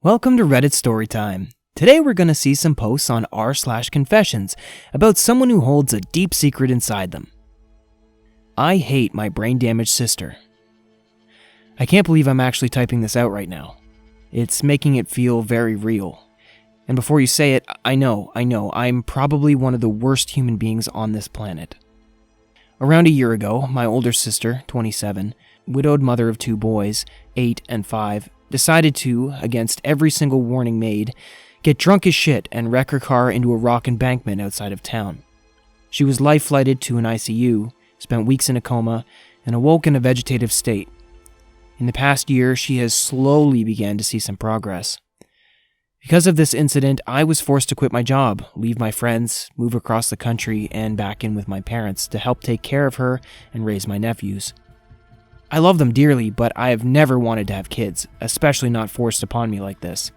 Welcome to Reddit Storytime. Today we're going to see some posts on r/confessions about someone who holds a deep secret inside them. I hate my brain-damaged sister. I can't believe I'm actually typing this out right now. It's making it feel very real. And before you say it, I know, I'm probably one of the worst human beings on this planet. Around a year ago, my older sister, 27, widowed mother of 2 boys, 8 and 5, decided to, against every single warning made, get drunk as shit and wreck her car into a rock embankment outside of town. She was life-flighted to an ICU, spent weeks in a coma, and awoke in a vegetative state. In the past year, she has slowly began to see some progress. Because of this incident, I was forced to quit my job, leave my friends, move across the country, and back in with my parents to help take care of her and raise my nephews. I love them dearly, but I have never wanted to have kids, especially not forced upon me like this.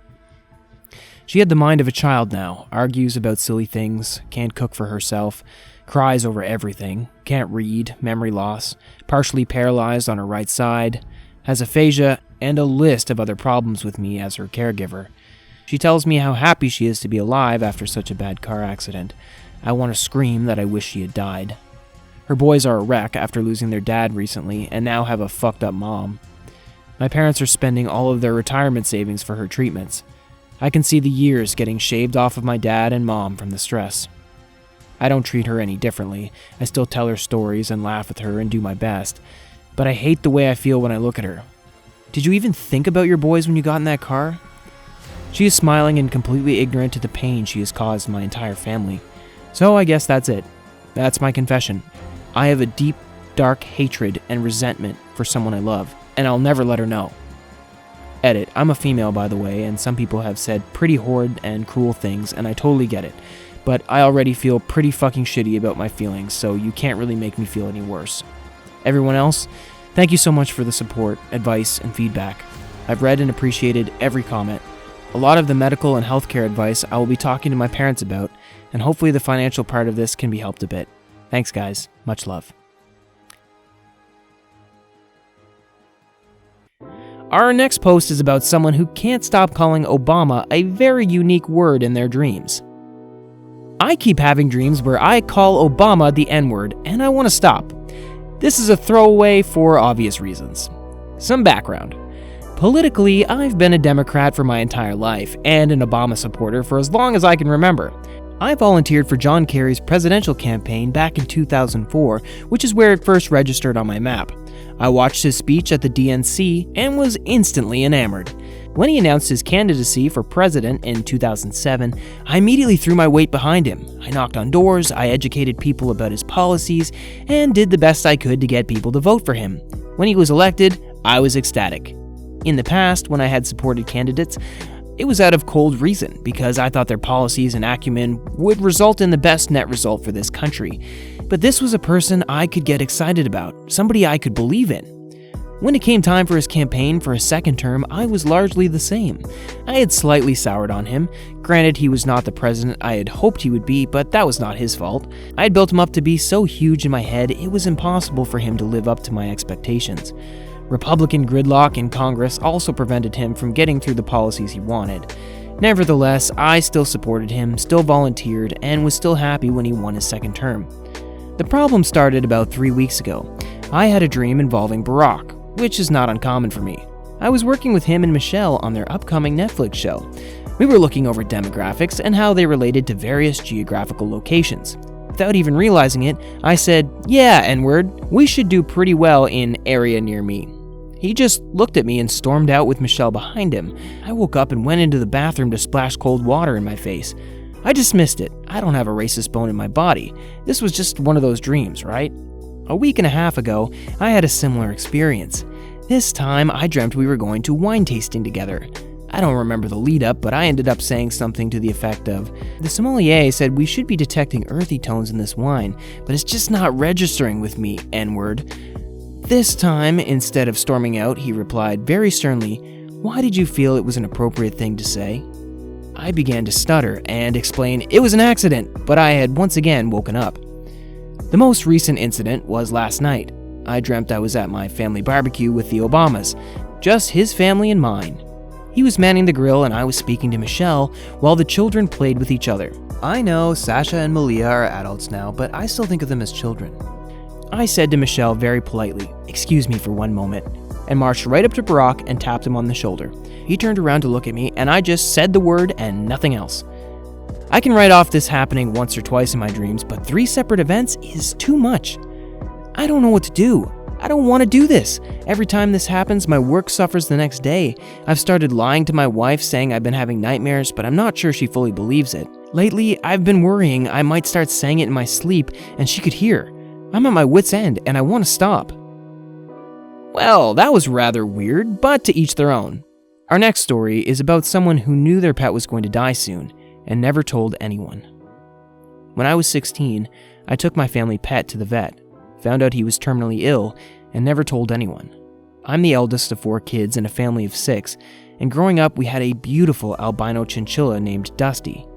She had the mind of a child now, argues about silly things, can't cook for herself, cries over everything, can't read, memory loss, partially paralyzed on her right side, has aphasia, and a list of other problems with me as her caregiver. She tells me how happy she is to be alive after such a bad car accident. I want to scream that I wish she had died. Her boys are a wreck after losing their dad recently and now have a fucked up mom. My parents are spending all of their retirement savings for her treatments. I can see the years getting shaved off of my dad and mom from the stress. I don't treat her any differently. I still tell her stories and laugh with her and do my best. But I hate the way I feel when I look at her. Did you even think about your boys when you got in that car? She is smiling and completely ignorant to the pain she has caused my entire family. So I guess that's it. That's my confession. I have a deep, dark hatred and resentment for someone I love, and I'll never let her know. Edit, I'm a female by the way, and some people have said pretty horrid and cruel things, and I totally get it. But I already feel pretty fucking shitty about my feelings, so you can't really make me feel any worse. Everyone else, thank you so much for the support, advice, and feedback. I've read and appreciated every comment. A lot of the medical and healthcare advice I will be talking to my parents about, and hopefully the financial part of this can be helped a bit. Thanks, guys. Much love. Our next post is about someone who can't stop calling Obama a very unique word in their dreams. I keep having dreams where I call Obama the N-word, and I want to stop. This is a throwaway for obvious reasons. Some background. Politically, I've been a Democrat for my entire life, and an Obama supporter for as long as I can remember. I volunteered for John Kerry's presidential campaign back in 2004, which is where it first registered on my map. I watched his speech at the DNC and was instantly enamored. When he announced his candidacy for president in 2007, I immediately threw my weight behind him. I knocked on doors, I educated people about his policies, and did the best I could to get people to vote for him. When he was elected, I was ecstatic. In the past, when I had supported candidates, it was out of cold reason, because I thought their policies and acumen would result in the best net result for this country. But this was a person I could get excited about, somebody I could believe in. When it came time for his campaign for a second term, I was largely the same. I had slightly soured on him. Granted, he was not the president I had hoped he would be, but that was not his fault. I had built him up to be so huge in my head, it was impossible for him to live up to my expectations. Republican gridlock in Congress also prevented him from getting through the policies he wanted. Nevertheless, I still supported him, still volunteered, and was still happy when he won his second term. The problem started about 3 weeks ago. I had a dream involving Barack, which is not uncommon for me. I was working with him and Michelle on their upcoming Netflix show. We were looking over demographics and how they related to various geographical locations. Without even realizing it, I said, "Yeah, N-word, we should do pretty well in area near me." He just looked at me and stormed out with Michelle behind him. I woke up and went into the bathroom to splash cold water in my face. I dismissed it. I don't have a racist bone in my body. This was just one of those dreams, right? A week and a half ago, I had a similar experience. This time, I dreamt we were going to wine tasting together. I don't remember the lead up, but I ended up saying something to the effect of, "The sommelier said we should be detecting earthy tones in this wine, but it's just not registering with me, N-word." This time, instead of storming out, he replied very sternly, "Why did you feel it was an appropriate thing to say?" I began to stutter and explain it was an accident, but I had once again woken up. The most recent incident was last night. I dreamt I was at my family barbecue with the Obamas, just his family and mine. He was manning the grill and I was speaking to Michelle while the children played with each other. I know Sasha and Malia are adults now, but I still think of them as children. I said to Michelle very politely, "Excuse me for one moment," and marched right up to Barack and tapped him on the shoulder. He turned around to look at me and I just said the word and nothing else. I can write off this happening once or twice in my dreams, but 3 separate events is too much. I don't know what to do. I don't want to do this. Every time this happens, my work suffers the next day. I've started lying to my wife saying I've been having nightmares, but I'm not sure she fully believes it. Lately, I've been worrying I might start saying it in my sleep and she could hear. I'm at my wit's end and I want to stop. Well, that was rather weird, but to each their own. Our next story is about someone who knew their pet was going to die soon and never told anyone. When I was 16, I took my family pet to the vet, found out he was terminally ill, and never told anyone. I'm the eldest of 4 kids in a family of 6, and growing up we had a beautiful albino chinchilla named Dusty.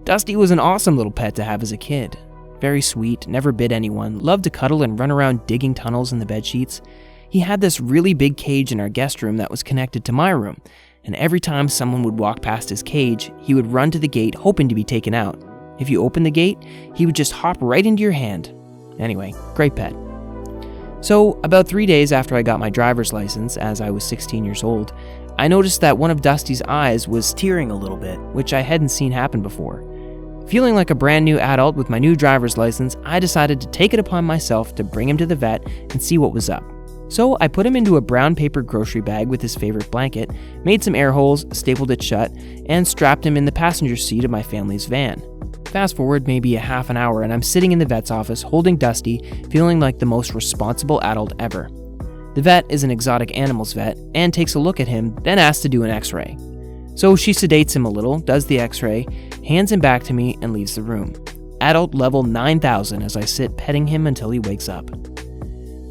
Dusty was an awesome little pet to have as a kid. Very sweet, never bit anyone, loved to cuddle and run around digging tunnels in the bed sheets. He had this really big cage in our guest room that was connected to my room, and every time someone would walk past his cage, he would run to the gate hoping to be taken out. If you opened the gate, he would just hop right into your hand. Anyway, great pet. So, about 3 days after I got my driver's license, as I was 16 years old, I noticed that one of Dusty's eyes was tearing a little bit, which I hadn't seen happen before. Feeling like a brand new adult with my new driver's license, I decided to take it upon myself to bring him to the vet and see what was up. So I put him into a brown paper grocery bag with his favorite blanket, made some air holes, stapled it shut, and strapped him in the passenger seat of my family's van. Fast forward maybe a half an hour and I'm sitting in the vet's office holding Dusty, feeling like the most responsible adult ever. The vet is an exotic animals vet and takes a look at him, then asks to do an x-ray. So she sedates him a little, does the x-ray, hands him back to me, and leaves the room. Adult level 9,000 as I sit petting him until he wakes up.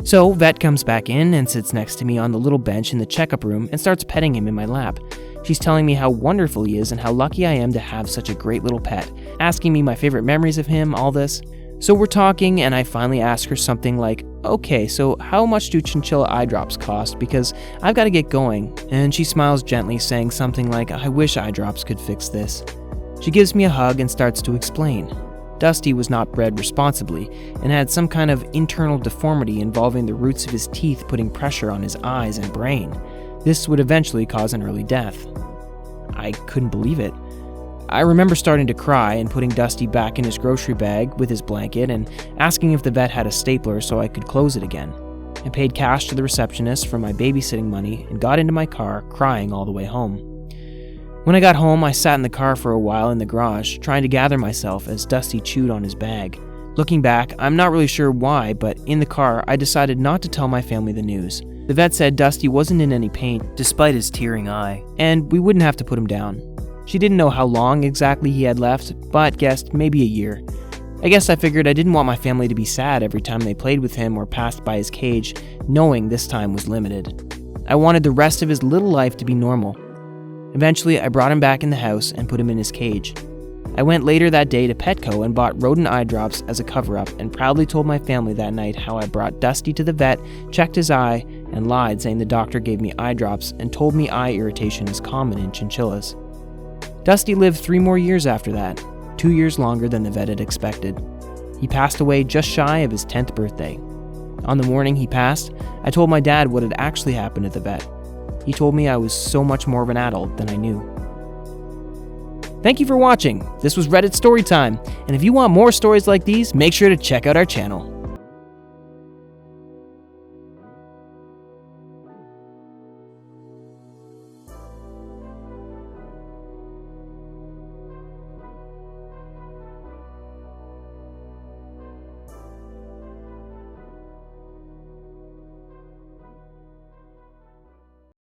So vet comes back in and sits next to me on the little bench in the checkup room and starts petting him in my lap. She's telling me how wonderful he is and how lucky I am to have such a great little pet, asking me my favorite memories of him, all this. So we're talking and I finally ask her something like, "Okay, so how much do chinchilla eye drops cost? Because I've got to get going." And she smiles gently, saying something like, "I wish eye drops could fix this." She gives me a hug and starts to explain. Dusty was not bred responsibly and had some kind of internal deformity involving the roots of his teeth putting pressure on his eyes and brain. This would eventually cause an early death. I couldn't believe it. I remember starting to cry and putting Dusty back in his grocery bag with his blanket and asking if the vet had a stapler so I could close it again. I paid cash to the receptionist for my babysitting money and got into my car, crying all the way home. When I got home, I sat in the car for a while in the garage, trying to gather myself as Dusty chewed on his bag. Looking back, I'm not really sure why, but in the car, I decided not to tell my family the news. The vet said Dusty wasn't in any pain, despite his tearing eye, and we wouldn't have to put him down. She didn't know how long exactly he had left, but guessed maybe a year. I guess I figured I didn't want my family to be sad every time they played with him or passed by his cage, knowing this time was limited. I wanted the rest of his little life to be normal. Eventually, I brought him back in the house and put him in his cage. I went later that day to Petco and bought rodent eye drops as a cover-up and proudly told my family that night how I brought Dusty to the vet, checked his eye, and lied saying the doctor gave me eye drops and told me eye irritation is common in chinchillas. Dusty lived 3 more years after that, 2 years longer than the vet had expected. He passed away just shy of his 10th birthday. On the morning he passed, I told my dad what had actually happened at the vet. He told me I was so much more of an adult than I knew. Thank you for watching. This was Reddit Storytime, and if you want more stories like these, make sure to check out our channel.